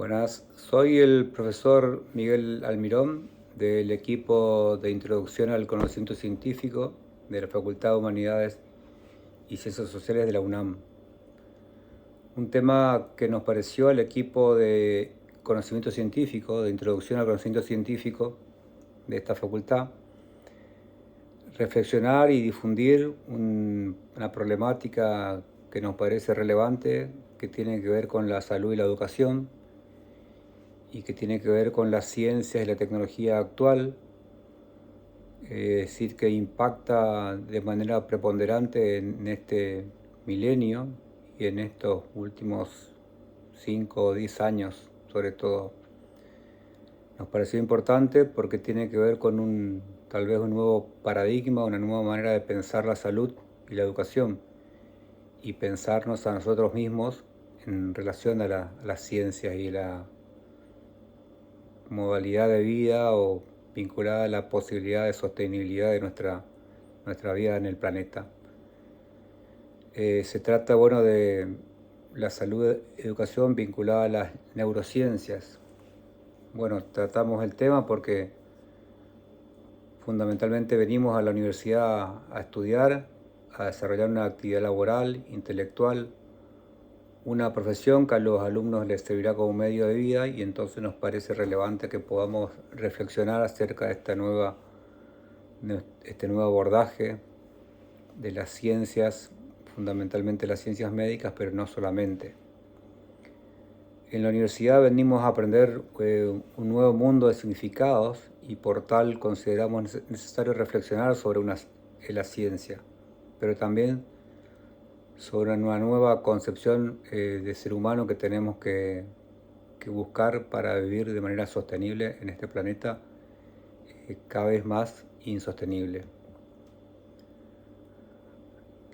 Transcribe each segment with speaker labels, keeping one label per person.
Speaker 1: Buenas, soy el profesor Miguel Almirón del equipo de Introducción al Conocimiento Científico de la Facultad de Humanidades y Ciencias Sociales de la UNAM. Un tema que nos pareció al equipo de Conocimiento Científico, de Introducción al Conocimiento Científico de esta facultad, reflexionar y difundir una problemática que nos parece relevante, que tiene que ver con la salud y la educación, y que tiene que ver con las ciencias y la tecnología actual, es decir, que impacta de manera preponderante en este milenio y en estos últimos 5 o 10 años, sobre todo. Nos pareció importante porque tiene que ver con tal vez un nuevo paradigma, una nueva manera de pensar la salud y la educación, y pensarnos a nosotros mismos en relación a las ciencias y la modalidad de vida o vinculada a la posibilidad de sostenibilidad de nuestra vida en el planeta. Se trata, de la salud y educación vinculada a las neurociencias. Tratamos el tema porque fundamentalmente venimos a la universidad a estudiar, a desarrollar una actividad laboral, intelectual, una profesión que a los alumnos les servirá como medio de vida, y entonces nos parece relevante que podamos reflexionar acerca de este nuevo abordaje de las ciencias, fundamentalmente las ciencias médicas, pero no solamente. En la universidad venimos a aprender un nuevo mundo de significados, y por tal consideramos necesario reflexionar sobre la ciencia, pero también sobre una nueva concepción de ser humano que tenemos que buscar para vivir de manera sostenible en este planeta cada vez más insostenible.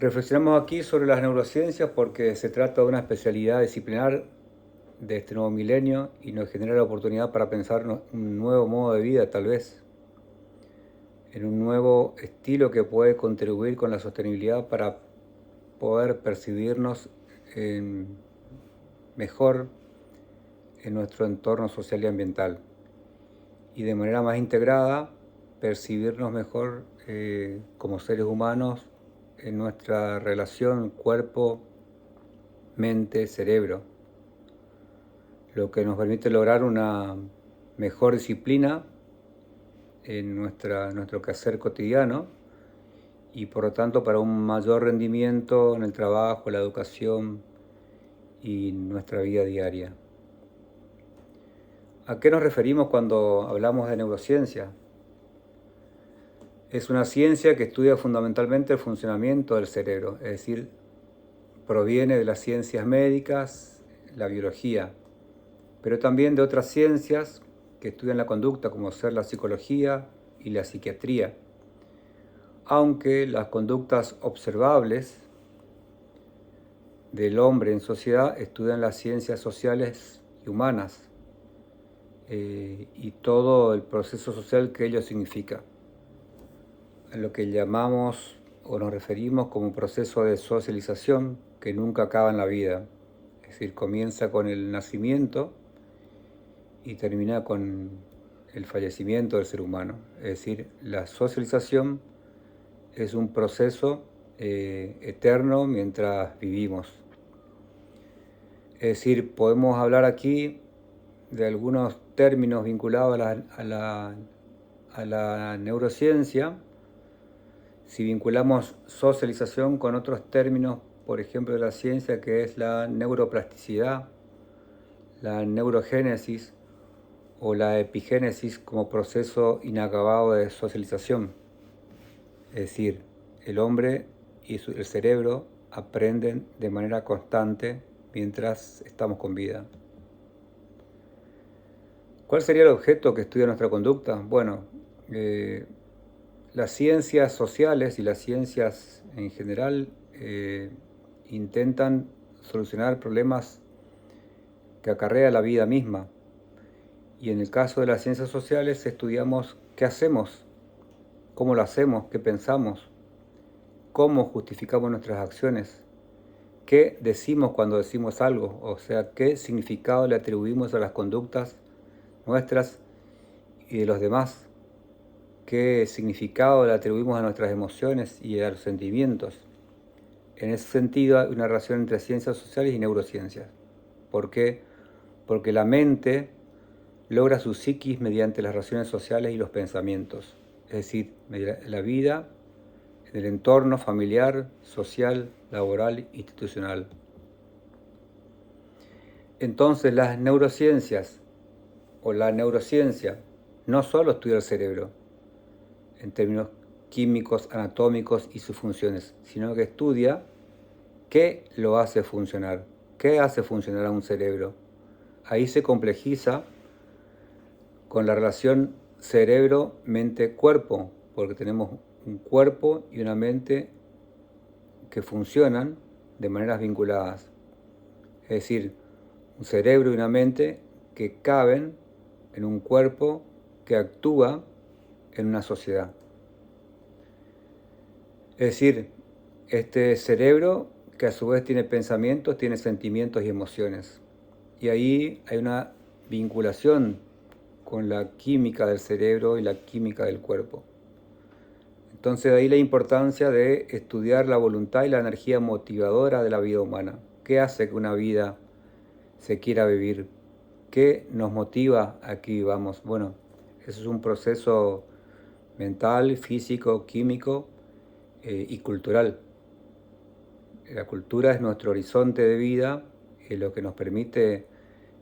Speaker 1: Reflexionamos aquí sobre las neurociencias porque se trata de una especialidad disciplinar de este nuevo milenio y nos genera la oportunidad para pensar un nuevo modo de vida, tal vez, en un nuevo estilo que puede contribuir con la sostenibilidad para poder percibirnos mejor en nuestro entorno social y ambiental, y de manera más integrada percibirnos mejor como seres humanos en nuestra relación cuerpo, mente, cerebro, lo que nos permite lograr una mejor disciplina en nuestro quehacer cotidiano, y por lo tanto para un mayor rendimiento en el trabajo, la educación y nuestra vida diaria. ¿A qué nos referimos cuando hablamos de neurociencia? Es una ciencia que estudia fundamentalmente el funcionamiento del cerebro, es decir, proviene de las ciencias médicas, la biología, pero también de otras ciencias que estudian la conducta, como ser la psicología y la psiquiatría. Aunque las conductas observables del hombre en sociedad estudian las ciencias sociales y humanas, y todo el proceso social que ello significa, a lo que llamamos o nos referimos como proceso de socialización que nunca acaba en la vida, es decir, comienza con el nacimiento y termina con el fallecimiento del ser humano. Es decir, la socialización es un proceso eterno mientras vivimos. Es decir, podemos hablar aquí de algunos términos vinculados a la neurociencia. Si vinculamos socialización con otros términos, por ejemplo, de la ciencia, que es la neuroplasticidad, la neurogénesis o la epigénesis como proceso inacabado de socialización. Es decir, el hombre y el cerebro aprenden de manera constante mientras estamos con vida. ¿Cuál sería el objeto que estudia nuestra conducta? Las ciencias sociales y las ciencias en general intentan solucionar problemas que acarrea la vida misma. Y en el caso de las ciencias sociales estudiamos qué hacemos, cómo lo hacemos, qué pensamos, cómo justificamos nuestras acciones, qué decimos cuando decimos algo, o sea, qué significado le atribuimos a las conductas nuestras y de los demás, qué significado le atribuimos a nuestras emociones y a los sentimientos. En ese sentido hay una relación entre ciencias sociales y neurociencias. ¿Por qué? Porque la mente logra su psiquis mediante las relaciones sociales y los pensamientos, es decir, la vida en el entorno familiar, social, laboral, institucional. Entonces las neurociencias o la neurociencia no solo estudia el cerebro en términos químicos, anatómicos y sus funciones, sino que estudia qué lo hace funcionar, qué hace funcionar a un cerebro. Ahí se complejiza con la relación cerebro-mente-cuerpo, porque tenemos un cuerpo y una mente que funcionan de maneras vinculadas. Es decir, un cerebro y una mente que caben en un cuerpo que actúa en una sociedad. Es decir, este cerebro que a su vez tiene pensamientos, tiene sentimientos y emociones. Y ahí hay una vinculación con la química del cerebro y la química del cuerpo. Entonces de ahí la importancia de estudiar la voluntad y la energía motivadora de la vida humana. ¿Qué hace que una vida se quiera vivir? ¿Qué nos motiva a que vivamos? Bueno, eso es un proceso mental, físico, químico y cultural. La cultura es nuestro horizonte de vida, lo que nos permite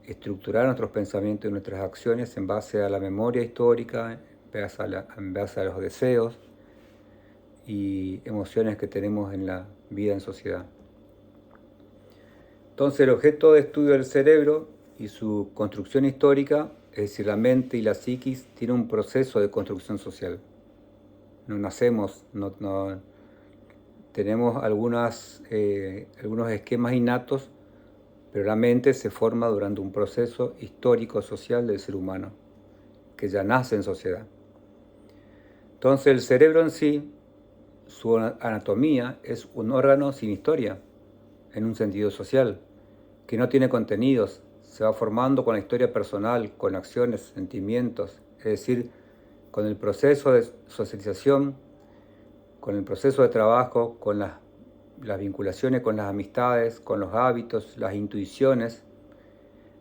Speaker 1: estructurar nuestros pensamientos y nuestras acciones en base a la memoria histórica, en base a los deseos y emociones que tenemos en la vida en sociedad. Entonces el objeto de estudio del cerebro y su construcción histórica, es decir, la mente y la psiquis, tiene un proceso de construcción social. No nacemos, tenemos algunos esquemas innatos, pero la mente se forma durante un proceso histórico-social del ser humano, que ya nace en sociedad. Entonces el cerebro en sí, su anatomía, es un órgano sin historia, en un sentido social, que no tiene contenidos, se va formando con la historia personal, con acciones, sentimientos, es decir, con el proceso de socialización, con el proceso de trabajo, con las vinculaciones con las amistades, con los hábitos, las intuiciones.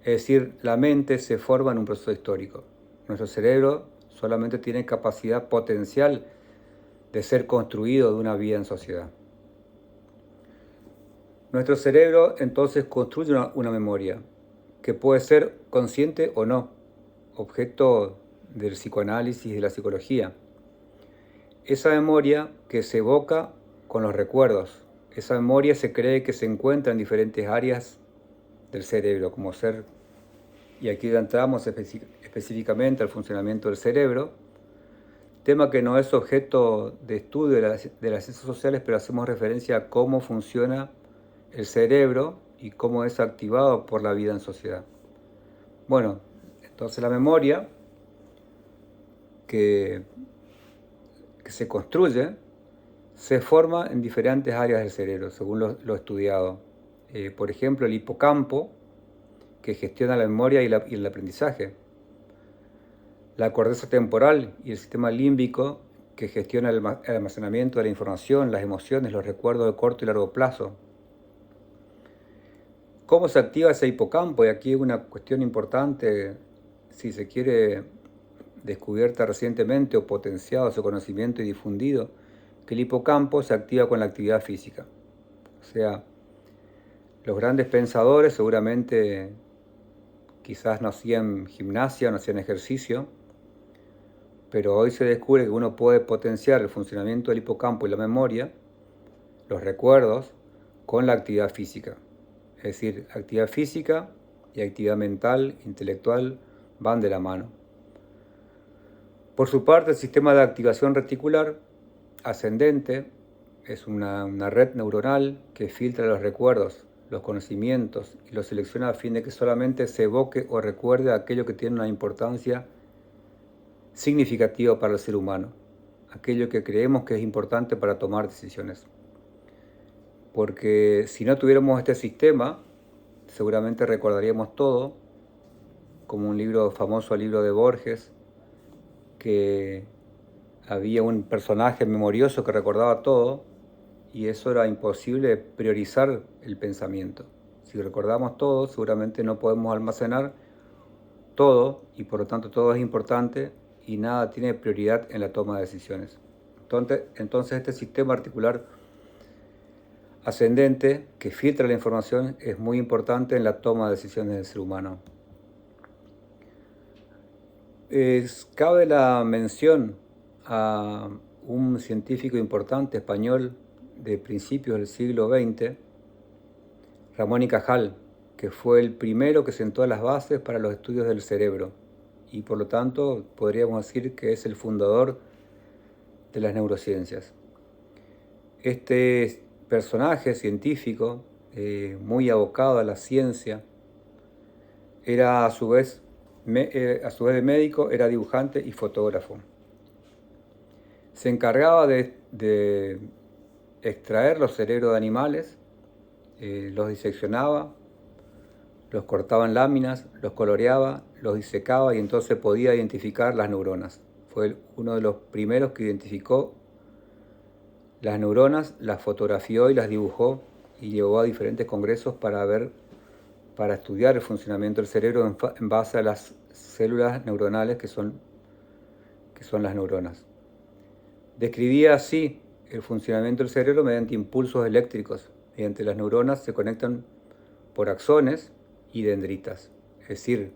Speaker 1: Es decir, la mente se forma en un proceso histórico. Nuestro cerebro solamente tiene capacidad potencial de ser construido de una vida en sociedad. Nuestro cerebro entonces construye una memoria que puede ser consciente o no, objeto del psicoanálisis y de la psicología. Esa memoria que se evoca con los recuerdos, esa memoria se cree que se encuentra en diferentes áreas del cerebro, como ser, y aquí entramos específicamente al funcionamiento del cerebro, tema que no es objeto de estudio de las ciencias sociales, pero hacemos referencia a cómo funciona el cerebro y cómo es activado por la vida en sociedad. Bueno, entonces la memoria que se construye se forma en diferentes áreas del cerebro, según lo estudiado. Por ejemplo, el hipocampo, que gestiona la memoria y el aprendizaje. La corteza temporal y el sistema límbico, que gestiona el almacenamiento de la información, las emociones, los recuerdos de corto y largo plazo. ¿Cómo se activa ese hipocampo? Y aquí hay una cuestión importante, si se quiere, descubierta recientemente o potenciado su conocimiento y difundido, que el hipocampo se activa con la actividad física. O sea, los grandes pensadores seguramente quizás no hacían gimnasia, no hacían ejercicio, pero hoy se descubre que uno puede potenciar el funcionamiento del hipocampo y la memoria, los recuerdos, con la actividad física. Es decir, actividad física y actividad mental, intelectual, van de la mano. Por su parte, el sistema de activación reticular ascendente es una red neuronal que filtra los recuerdos, los conocimientos y los selecciona a fin de que solamente se evoque o recuerde aquello que tiene una importancia significativa para el ser humano, aquello que creemos que es importante para tomar decisiones. porque si no tuviéramos este sistema, seguramente recordaríamos todo, como un famoso libro de Borges, que había un personaje memorioso que recordaba todo, y eso era imposible priorizar el pensamiento. Si recordamos todo, seguramente no podemos almacenar todo, y por lo tanto todo es importante y nada tiene prioridad en la toma de decisiones. Entonces este sistema articular ascendente que filtra la información es muy importante en la toma de decisiones del ser humano. Cabe la mención a un científico importante español de principios del siglo XX, Ramón y Cajal, que fue el primero que sentó las bases para los estudios del cerebro y por lo tanto podríamos decir que es el fundador de las neurociencias. Este personaje científico, muy abocado a la ciencia, era a su vez de médico, era dibujante y fotógrafo. Se encargaba de extraer los cerebros de animales, los diseccionaba, los cortaba en láminas, los coloreaba, los disecaba y entonces podía identificar las neuronas. Fue uno de los primeros que identificó las neuronas, las fotografió y las dibujó y llevó a diferentes congresos para estudiar el funcionamiento del cerebro en base a las células neuronales que son las neuronas. Describía así el funcionamiento del cerebro mediante impulsos eléctricos. Mediante las neuronas se conectan por axones y dendritas. Es decir,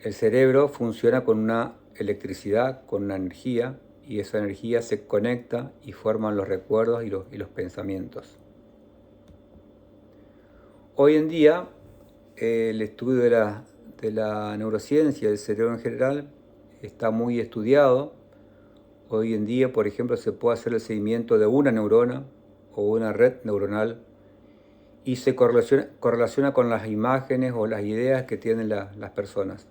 Speaker 1: el cerebro funciona con una electricidad, con una energía, y esa energía se conecta y forman los recuerdos y los pensamientos. Hoy en día, el estudio de la neurociencia del cerebro en general está muy estudiado. Hoy en día, por ejemplo, se puede hacer el seguimiento de una neurona o una red neuronal y se correlaciona con las imágenes o las ideas que tienen las personas.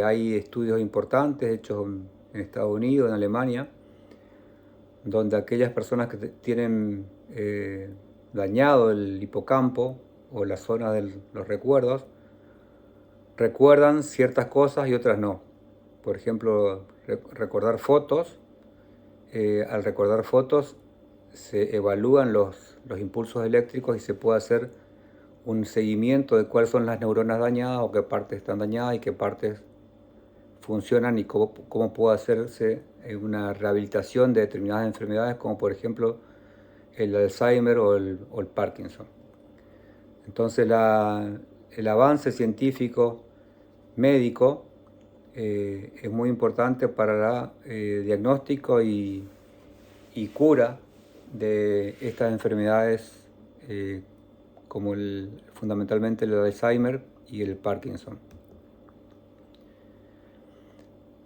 Speaker 1: Hay estudios importantes hechos en Estados Unidos, en Alemania, donde aquellas personas que tienen dañado el hipocampo o la zona de los recuerdos, recuerdan ciertas cosas y otras no. Por ejemplo, recordar fotos. Al recordar fotos se evalúan los impulsos eléctricos y se puede hacer un seguimiento de cuáles son las neuronas dañadas o qué partes están dañadas y qué partes funcionan y cómo puede hacerse una rehabilitación de determinadas enfermedades, como por ejemplo el Alzheimer o el Parkinson. Entonces el avance científico médico es muy importante para el diagnóstico y cura de estas enfermedades como fundamentalmente el Alzheimer y el Parkinson.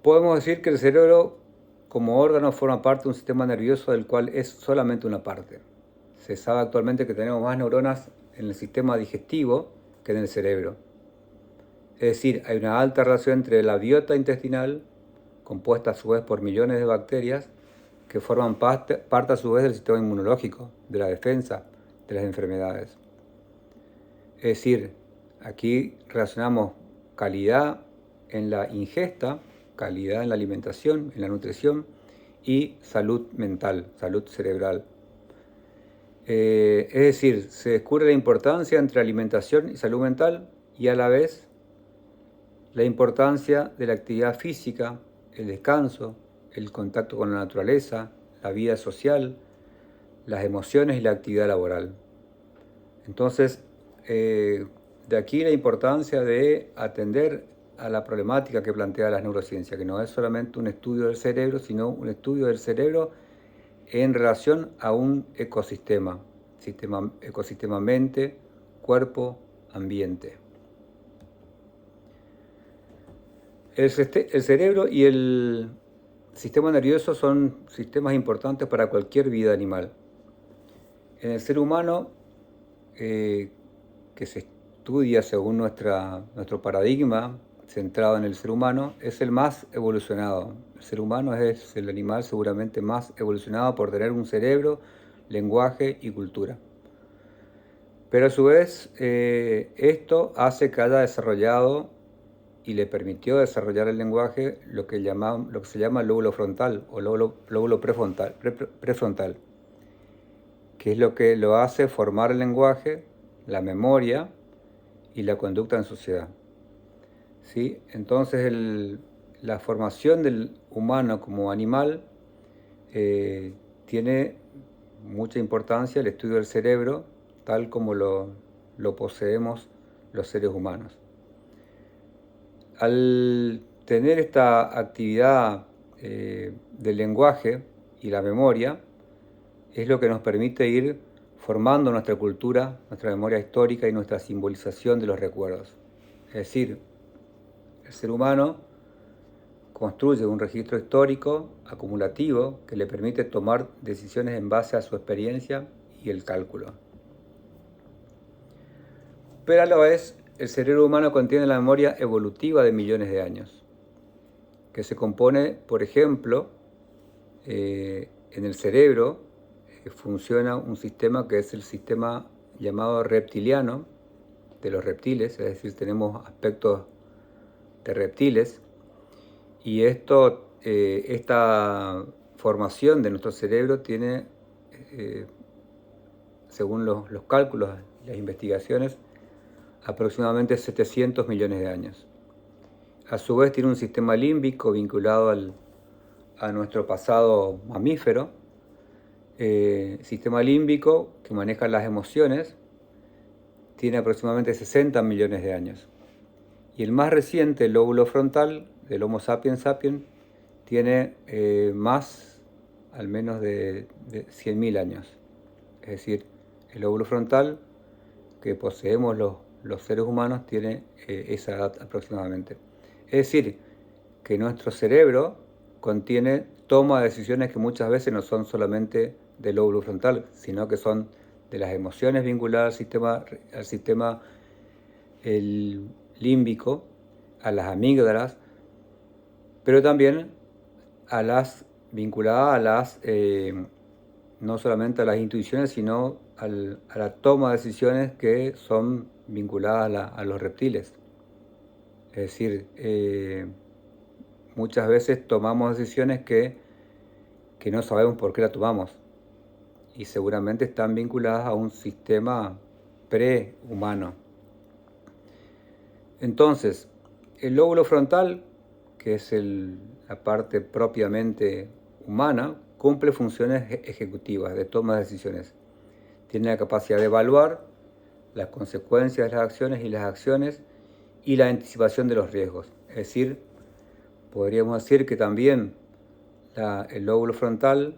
Speaker 1: Podemos decir que el cerebro como órgano forma parte de un sistema nervioso del cual es solamente una parte. Se sabe actualmente que tenemos más neuronas en el sistema digestivo que en el cerebro. Es decir, hay una alta relación entre la biota intestinal, compuesta a su vez por millones de bacterias, que forman parte a su vez del sistema inmunológico, de la defensa de las enfermedades. Es decir, aquí relacionamos calidad en la ingesta, calidad en la alimentación, en la nutrición y salud mental, salud cerebral. Es decir, se descubre la importancia entre alimentación y salud mental y a la vez la importancia de la actividad física, el descanso, el contacto con la naturaleza, la vida social, las emociones y la actividad laboral. Entonces, de aquí la importancia de atender a la problemática que plantea la neurociencia, que no es solamente un estudio del cerebro, sino un estudio del cerebro en relación a un ecosistema mente, cuerpo, ambiente. El cerebro y el sistema nervioso son sistemas importantes para cualquier vida animal. En el ser humano, que se estudia según nuestro paradigma centrado en el ser humano, es el más evolucionado. El ser humano es el animal seguramente más evolucionado por tener un cerebro lenguaje y cultura. Pero a su vez, esto hace que haya desarrollado y le permitió desarrollar el lenguaje lo que se llama lóbulo frontal o lóbulo prefrontal, que es lo que lo hace formar el lenguaje, la memoria y la conducta en sociedad. ¿Sí? Entonces la formación del humano como animal tiene mucha importancia el estudio del cerebro tal como lo poseemos los seres humanos. Al tener esta actividad del lenguaje y la memoria, es lo que nos permite ir formando nuestra cultura, nuestra memoria histórica y nuestra simbolización de los recuerdos. Es decir, el ser humano construye un registro histórico acumulativo que le permite tomar decisiones en base a su experiencia y el cálculo. Pero a la vez, el cerebro humano contiene la memoria evolutiva de millones de años, que se compone, por ejemplo, en el cerebro funciona un sistema que es el sistema llamado reptiliano, de los reptiles, es decir, tenemos aspectos de reptiles, y esta formación de nuestro cerebro tiene, según los cálculos, las investigaciones, aproximadamente 700 millones de años. A su vez tiene un sistema límbico vinculado a nuestro pasado mamífero, sistema límbico que maneja las emociones, tiene aproximadamente 60 millones de años. Y el más reciente, el lóbulo frontal del Homo sapiens sapiens, tiene al menos de 100.000 años. Es decir, el lóbulo frontal que poseemos los seres humanos tiene esa edad aproximadamente. Es decir, que nuestro cerebro contiene toma de decisiones que muchas veces no son solamente del lóbulo frontal, sino que son de las emociones vinculadas al sistema límbico, a las amígdalas, pero también vinculadas no solamente a las intuiciones, sino a la toma de decisiones que son vinculadas a los reptiles. Es decir, muchas veces tomamos decisiones que no sabemos por qué las tomamos y seguramente están vinculadas a un sistema prehumano. Entonces, el lóbulo frontal, que es la parte propiamente humana, cumple funciones ejecutivas de toma de decisiones. Tiene la capacidad de evaluar las consecuencias de las acciones y la anticipación de los riesgos. Es decir, podríamos decir que también el lóbulo frontal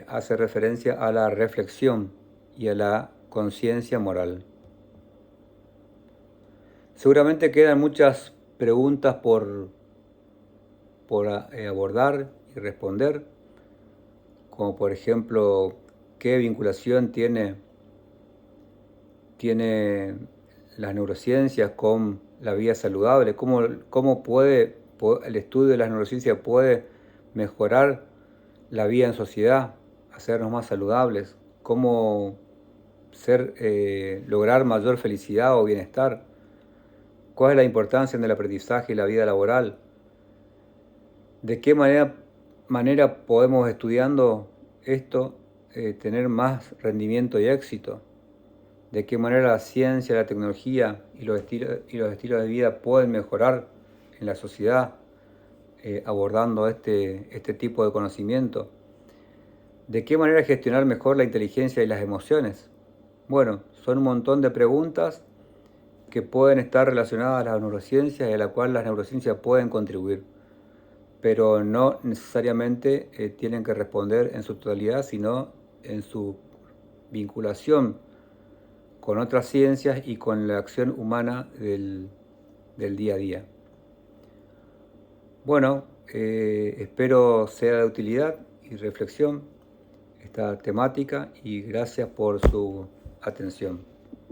Speaker 1: hace referencia a la reflexión y a la conciencia moral. Seguramente quedan muchas preguntas por abordar y responder, como por ejemplo, ¿qué vinculación tiene las neurociencias con la vida saludable? ¿Cómo el estudio de las neurociencias puede mejorar la vida en sociedad, hacernos más saludables? ¿Cómo lograr mayor felicidad o bienestar? ¿Cuál es la importancia del aprendizaje y la vida laboral? ¿De qué manera podemos, estudiando esto, tener más rendimiento y éxito? ¿De qué manera la ciencia, la tecnología y los estilos de vida pueden mejorar en la sociedad abordando este tipo de conocimiento? ¿De qué manera gestionar mejor la inteligencia y las emociones? Bueno, son un montón de preguntas que pueden estar relacionadas a las neurociencias y a las cuales las neurociencias pueden contribuir, pero no necesariamente tienen que responder en su totalidad, sino en su vinculación con otras ciencias y con la acción humana del día a día. Bueno, espero sea de utilidad y reflexión esta temática y gracias por su atención.